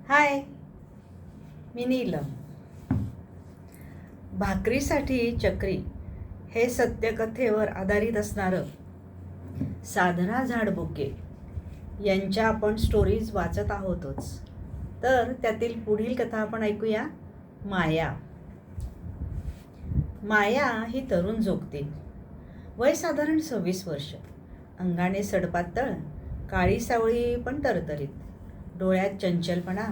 हाय, मी नीलम. भाकरीसाठी चक्री हे सत्यकथेवर आधारित असणारं साधना झाडबुके यांच्या आपण स्टोरीज वाचत आहोतच. तर त्यातील पुढील कथा आपण ऐकूया. माया. माया ही तरुण जोगती. वय साधारण 26 वर्ष. अंगाने सडपातळ, काळी सावळी पण तरतरीत. डोळ्यात चंचलपणा,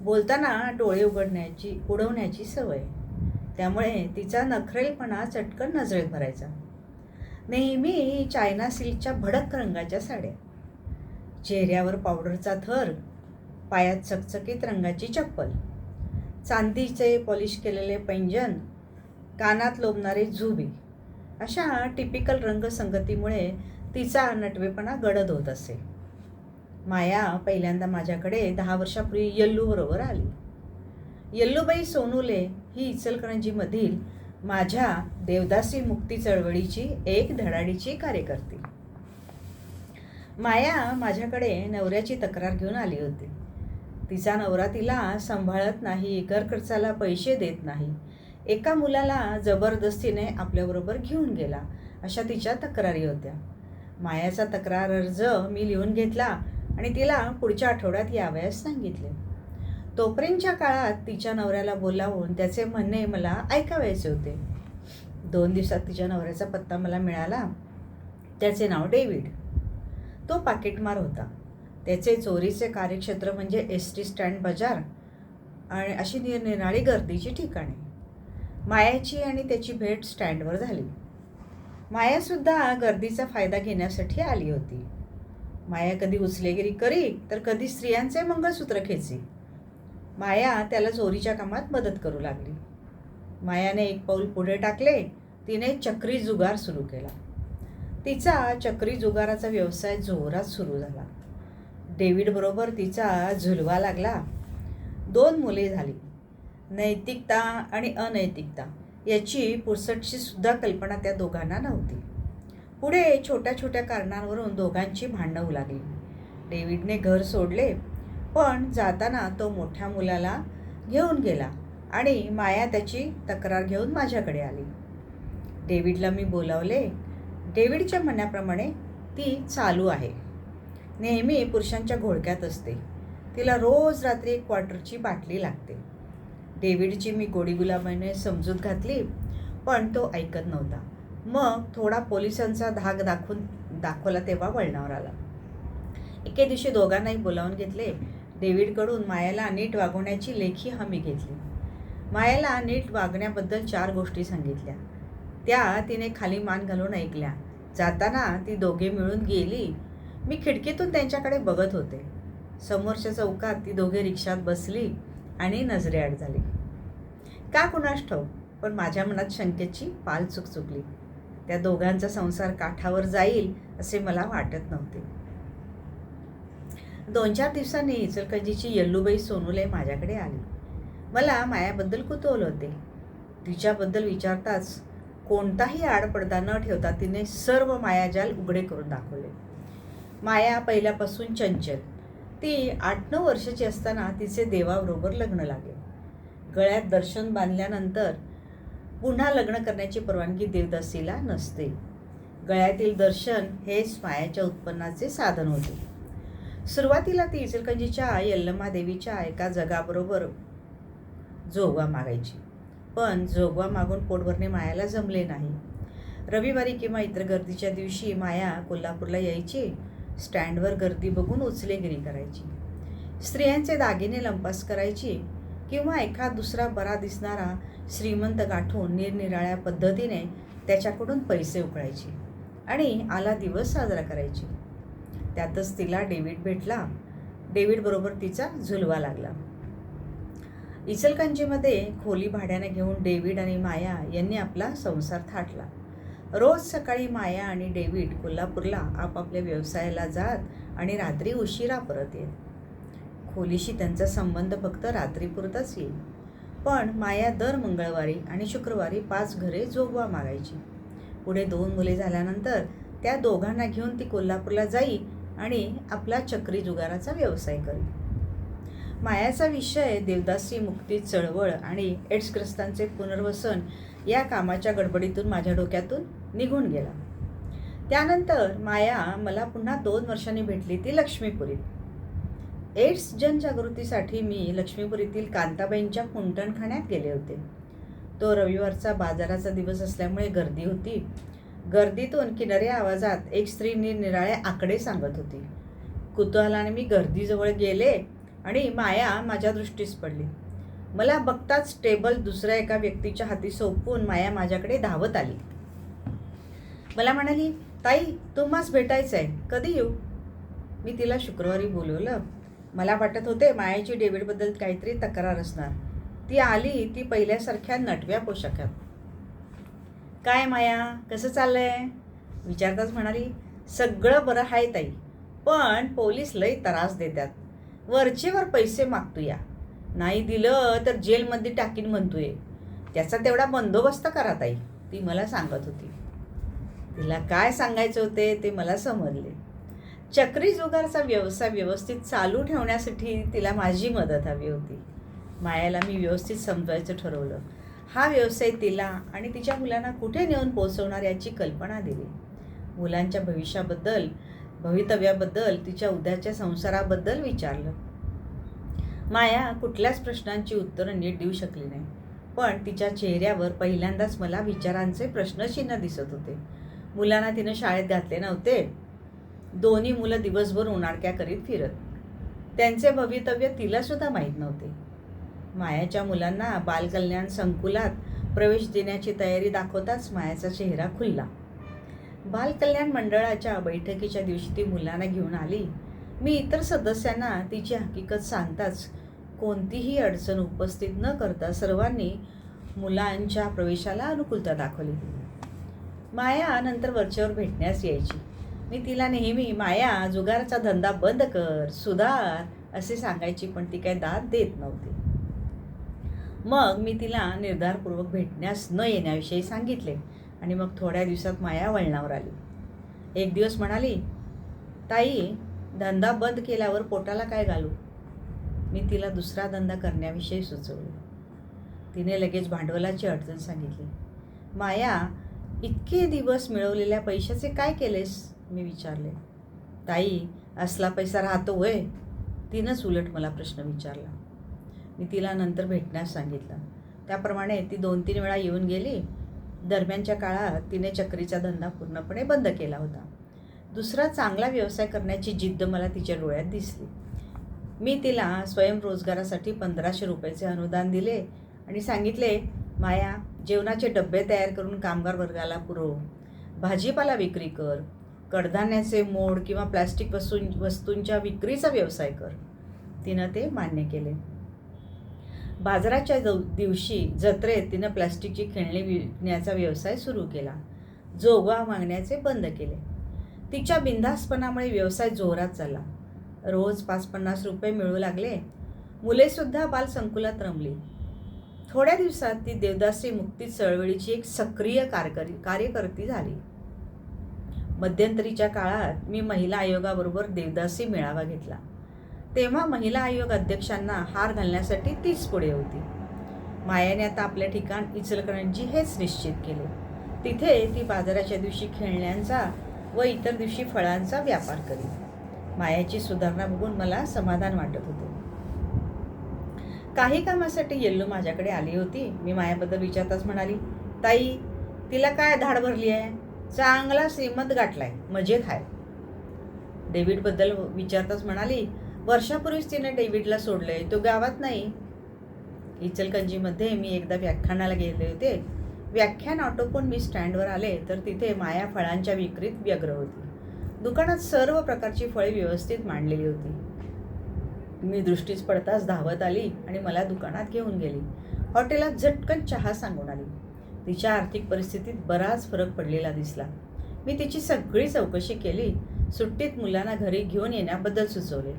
बोलताना डोळे उडवण्याची सवय. त्यामुळे तिचा नखरेलपणा चटकन नजरेत भरायचा. नेहमी चायना सिल्कच्या भडक रंगाच्या साड्या, चेहऱ्यावर पावडरचा थर, पायात चकचकीत रंगाची चप्पल, चांदीचे पॉलिश केलेले पैंजण, कानात लोंबणारे झुबी, अशा टिपिकल रंगसंगतीमुळे तिचा नटवेपणा गडद होत असे. माया पहिल्यांदा माझ्याकडे 10 वर्षापूर्वी यल्लूबरोबर आली. यल्लूबाई सोनुले ही इचलकरंजीमधील माझ्या देवदासी मुक्ती चळवळीची एक धडाडीची कार्यकर्ती. माया माझ्याकडे नवऱ्याची तक्रार घेऊन आली होती. तिचा नवरा तिला सांभाळत नाही, घर खर्चाला पैसे देत नाही, एका मुलाला जबरदस्तीने आपल्याबरोबर घेऊन गेला, अशा तिच्या तक्रारी होत्या. मायाचा तक्रार अर्ज मी लिहून घेतला आणि तिला पुढच्या आठवड्यात यावयास सांगितले. तोपर्यंतच्या काळात तिच्या नवऱ्याला बोलावून त्याचे म्हणणे मला ऐकावायचे होते. 2 दिवसात तिच्या नवऱ्याचा पत्ता मला मिळाला. त्याचे नाव डेव्हिड. तो पाकिटमार होता. त्याचे चोरीचे कार्यक्षेत्र म्हणजे एस.टी. स्टँड, बाजार आणि अशी निरनिराळी गर्दीची ठिकाणे. मायाची आणि त्याची भेट स्टँडवर झाली. मायासुद्धा गर्दीचा फायदा घेण्यासाठी आली होती. माया कधी उचलेगिरी करी तर कधी स्त्रियांचे मंगळसूत्र खेची. माया त्याला चोरीच्या कामात मदत करू लागली. मायाने एक पाऊल पुढे टाकले. तिने चक्री जुगार सुरू केला. तिचा चक्री जुगाराचा व्यवसाय जोरात सुरू झाला. डेव्हिडबरोबर तिचा झुलवा लागला. 2 मुले झाली. नैतिकता आणि अनैतिकता याची पुसटशी सुद्धा कल्पना त्या दोघांना नव्हती. पुढे छोट्या छोट्या कारणांवरून दोघांची भांडणं होऊ लागली. डेव्हिडने घर सोडले, पण जाताना तो मोठ्या मुलाला घेऊन गेला आणि माया त्याची तक्रार घेऊन माझ्याकडे आली. डेव्हिडला मी बोलावले. डेव्हिडच्या म्हणण्याप्रमाणे ती चालू आहे. नेहमी पुरुषांच्या घोळक्यात असते. तिला रोज रात्री 1 क्वार्टरची बाटली लागते. डेव्हिडची मी गोडीगुलाबीने समजूत घातली, पण तो ऐकत नव्हता. मग थोडा पोलिसांचा धाक दाखवला तेव्हा वळणावर आला. एके दिवशी दोघांनाही बोलावून घेतले. डेव्हिडकडून मायाला नीट वागवण्याची लेखी हमी घेतली. मायाला नीट वागण्याबद्दल 4 गोष्टी सांगितल्या. त्या तिने खाली मान घालून ऐकल्या. जाताना ती दोघे मिळून गेली. मी खिडकीतून त्यांच्याकडे बघत होते. समोरच्या चौकात ती दोघे रिक्षात बसली आणि नजरेआड झाली. का कुणास ठाऊक, पण माझ्या मनात शंकेची पाल चुकचुकली. त्या दोघांचा संसार काठावर जाईल असे मला वाटत नव्हते. 2-4 दिवसांनी इचलकरंजीची यल्लूबाई सोनुले माझ्याकडे आली. मला मायाबद्दल कुतूहल होते. तिच्याबद्दल विचारताच कोणताही आडपडदा न ठेवता तिने सर्व मायाजाल उघडे करून दाखवले. माया पहिल्यापासून चंचल. ती 8-9 वर्षाची असताना तिचे देवाबरोबर लग्न लागले. गळ्यात दर्शन बांधल्यानंतर पुन्हा लग्न करण्याची परवानगी देवदासीला नसते. गळ्यातील दर्शन हेच मायाच्या उत्पन्नाचे साधन होते. सुरुवातीला ती इचलकरंजीच्या यल्लमादेवीच्या एका जगाबरोबर जोगवा मागायची, पण जोगवा मागून पोट भरणे मायाला जमले नाही. रविवारी किंवा इतर गर्दीच्या दिवशी माया कोल्हापूरला यायची. स्टँडवर गर्दी बघून उचलेगिरी करायची. स्त्रियांचे दागिने लंपास करायची किंवा एखाद दुसरा बरा दिसणारा श्रीमंत गाठून निरनिराळ्या पद्धतीने त्याच्याकडून पैसे उकळायची आणि आला दिवस साजरा करायची. त्यातच तिला डेव्हिड भेटला. डेव्हिडबरोबर तिचा झुलवा लागला. इचलकरंजीमध्ये खोली भाड्याने घेऊन डेव्हिड आणि माया यांनी आपला संसार थाटला. रोज सकाळी माया आणि डेव्हिड कोल्हापूरला आपापल्या व्यवसायाला जात आणि रात्री उशिरा परत येत. खोलीशी त्यांचा संबंध फक्त रात्रीपुरताच येईल, पण माया दर मंगळवारी आणि शुक्रवारी 5 घरे जोगवा मागायची. पुढे 2 मुले झाल्यानंतर त्या दोघांना घेऊन ती कोल्हापूरला जाई आणि आपला चक्री जुगाराचा व्यवसाय करी. मायाचा विषय देवदासी मुक्ती चळवळ आणि एड्सग्रस्तांचे पुनर्वसन या कामाच्या गडबडीतून माझ्या डोक्यातून निघून गेला. त्यानंतर माया मला पुन्हा 2 वर्षांनी भेटली, ती लक्ष्मीपुरीत. एड्स जनजागृतीसाठी मी लक्ष्मीपुरीतील कांताबाईंच्या कुंटणखान्यात गेले होते. तो रविवारचा बाजाराचा दिवस असल्यामुळे गर्दी होती. गर्दीतून किनाऱ्या आवाजात एक स्त्री निरनिराळे आकडे सांगत होती. कुतूहलाने मी गर्दीजवळ गेले आणि माया माझ्या दृष्टीस पडली. मला बघताच टेबल दुसऱ्या एका व्यक्तीच्या हाती सोपवून माया माझ्याकडे धावत आली. मला म्हणाली, ताई तुम्हास भेटायचं आहे, कधी येऊ? मी तिला शुक्रवारी बोलवलं. मला वाटत होते मायाची डेव्हिडबद्दल काहीतरी तक्रार असणार. ती आली, ती पहिल्यासारख्या नटव्या पोशाखात. काय माया, कसं चाललंय विचारताच म्हणाली, सगळं बरं आहे ताई, पण पोलीस लई त्रास देतात. वरचेवर पैसे मागतोया, नाही दिलं तर जेलमध्ये टाकीन म्हणतोय. त्याचा तेवढा बंदोबस्त करा ताई, ती मला सांगत होती. तिला काय सांगायचे होते ते मला समजले. चक्री जुगारचा व्यवसाय व्यवस्थित चालू ठेवण्यासाठी तिला माझी मदत हवी होती. मायाला मी व्यवस्थित समजवायचं ठरवलं. हा व्यवसाय तिला आणि तिच्या मुलांना कुठे नेऊन पोहोचवणार याची कल्पना दिली. मुलांच्या भवितव्याबद्दल, तिच्या उद्याच्या संसाराबद्दल विचारलं. माया कुठल्याच प्रश्नांची उत्तरं नीट देऊ शकली नाही, पण तिच्या चेहऱ्यावर पहिल्यांदाच मला विचारांचे प्रश्नचिन्ह दिसत होते. मुलांना तिनं शाळेत घातले नव्हते. दोन्ही मुलं दिवसभर उन्हाळक्या करीत फिरत. त्यांचे भवितव्य तिलासुद्धा माहीत नव्हते. मायाच्या मुलांना बालकल्याण संकुलात प्रवेश देण्याची तयारी दाखवताच मायाचा चेहरा खुलला. बालकल्याण मंडळाच्या बैठकीच्या दिवशी ती मुलांना घेऊन आली. मी इतर सदस्यांना तिची हकीकत सांगताच कोणतीही अडचण उपस्थित न करता सर्वांनी मुलांच्या प्रवेशाला अनुकूलता दाखवली. माया नंतर वरच्यावर भेटण्यास यायची. मी तिला नेहमी माया जुगाराचा धंदा बंद कर, सुधार असे सांगायची, पण ती काही दाद देत नव्हती. मग मी तिला निर्धारपूर्वक भेटण्यास न येण्याविषयी सांगितले आणि मग थोड्या दिवसात माया वळणावर आली. एक दिवस म्हणाली, ताई धंदा बंद केल्यावर पोटाला काय घालू? मी तिला दुसरा धंदा करण्याविषयी सुचवले. तिने लगेच भांडवलाची अडचण सांगितली. माया, इतके दिवस मिळवलेल्या पैशाचे काय केलेस? मी विचारले. ताई असला पैसा राहतो होय? तिनंच उलट मला प्रश्न विचारला. मी तिला नंतर भेटण्यास सांगितलं. त्याप्रमाणे ती 2-3 वेळा येऊन गेली. दरम्यानच्या काळात तिने चक्रीचा धंदा पूर्णपणे बंद केला होता. दुसरा चांगला व्यवसाय करण्याची जिद्द मला तिच्या डोळ्यात दिसली. मी तिला स्वयंरोजगारासाठी 1500 रुपयाचे अनुदान दिले आणि सांगितले, माया जेवणाचे डबे तयार करून कामगार वर्गाला पुरव, भाजीपाला विक्री कर, कडधान्याचे मोड किंवा प्लॅस्टिक वस्तूंच्या विक्रीचा व्यवसाय कर. तिनं ते मान्य केले. बाजाराच्या दिवशी जत्रेत तिनं प्लॅस्टिकची खेळणी विकण्याचा व्यवसाय सुरू केला. जोगा मागण्याचे बंद केले. तिच्या बिनधास्तपणामुळे व्यवसाय जोरात चालला. रोज 5-50 रुपये मिळू लागले. मुलेसुद्धा बालसंकुलात रमली. थोड्या दिवसात ती देवदासी मुक्ती चळवळीची एक सक्रिय कार्यकर्ती झाली. मध्यंतरीच्या काळात मी महिला आयोगाबरोबर देवदासी मेळावा घेतला. तेव्हा महिला आयोग अध्यक्षांना हार घालण्यासाठी तीच पुढे होती. मायाने आता आपले ठिकाण इचलकरंजी हेच निश्चित केले. तिथे ती बाजाराच्या दिवशी खेळण्यांचा व इतर दिवशी फळांचा व्यापार करी. मायाची सुधारणा बघून मला समाधान वाटत होते. काही कामासाठी येल्लू माझ्याकडे आली होती. मी मायाबद्दल विचारताच म्हणाली, ताई तिला काय धाड भरली आहे? चांगला श्रीमंत गाठलाय, मजेत आहे. डेव्हिडबद्दल विचारताच म्हणाली, वर्षापूर्वीच तिने डेव्हिडला सोडले, तो गावात नाही. इचलकरंजीमध्ये मी एकदा व्याख्यानाला गेले होते. व्याख्यान आटोपून मी स्टँडवर आले तर तिथे माया फळांच्या विक्रीत व्यग्र होती. दुकानात सर्व प्रकारची फळे व्यवस्थित मांडलेली होती. मी दृष्टीस पडताच धावत आली आणि मला दुकानात घेऊन गेली. हॉटेलात झटकन चहा सांगून आली. तिच्या आर्थिक परिस्थितीत बराच फरक पडलेला दिसला. मी तिची सगळी चौकशी केली. सुट्टीत मुलांना घरी घेऊन येण्याबद्दल सुचवले.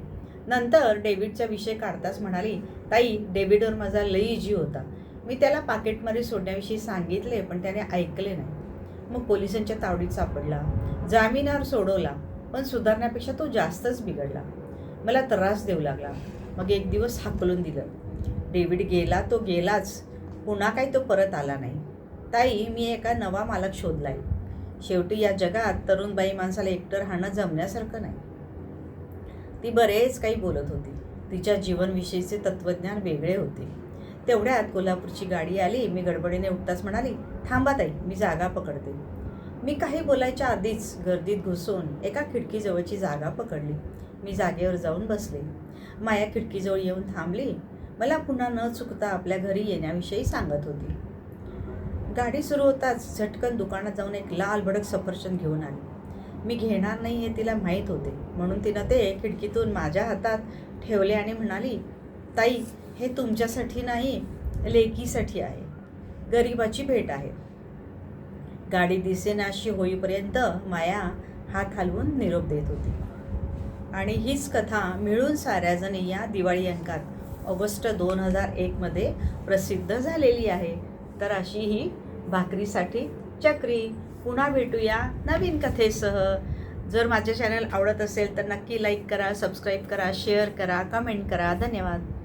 नंतर डेव्हिडचा विषय काढताच म्हणाली, ताई डेव्हिडवर माझा लई जीव होता. मी त्याला पाकेटमध्ये सोडण्याविषयी सांगितले, पण त्याने ऐकले नाही. मग पोलिसांच्या तावडीत सापडला. जामिनावर सोडवला, पण सुधारण्यापेक्षा तो जास्तच बिघडला. मला त्रास देऊ लागला. मग एक दिवस हाकलून दिलं. डेव्हिड गेला तो गेलाच, पुन्हा काही तो परत आला नाही. ताई, मी एका नवा मालक शोधलाय. शेवटी या जगात तरुण बाई माणसाला एकटं राहणं जमण्यासारखं नाही. ती बरेच काही बोलत होती. तिच्या जीवनविषयीचे तत्त्वज्ञान वेगळे होते. तेवढ्यात कोल्हापूरची गाडी आली. मी गडबडीने उठताच म्हणाली, थांबा ताई, मी जागा पकडते. मी काही बोलायच्या आधीच गर्दीत घुसून एका खिडकीजवळची जागा पकडली. मी जागेवर जाऊन बसले. माया खिडकीजवळ येऊन थांबली. मला पुन्हा न चुकता आपल्या घरी येण्याविषयी सांगत होती. गाडी सुरू होताच झटकन दुकानात जाऊन एक लाल भडक सफरचंद घेऊन आली. मी घेणार नाही हे तिला माहीत होते, म्हणून तिनं ते खिडकीतून माझ्या हातात ठेवले आणि म्हणाली, ताई, हे तुमच्यासाठी नाही, लेकीसाठी आहे. गरिबाची भेट आहे. गाडी दिसेनाशी होईपर्यंत माया हात हलवून निरोप देत होती. आणि हीच कथा मिळून साऱ्याजणी या दिवाळी अंकात ऑगस्ट 2001 प्रसिद्ध झालेली आहे. तर अशी ही भाकरीसाठी चक्री. पुन्हा भेटूया नवीन कथेसह. जर माझे चॅनल आवडत असेल तर नक्की लाईक करा, सबस्क्राईब करा, शेअर करा, कमेंट करा. धन्यवाद.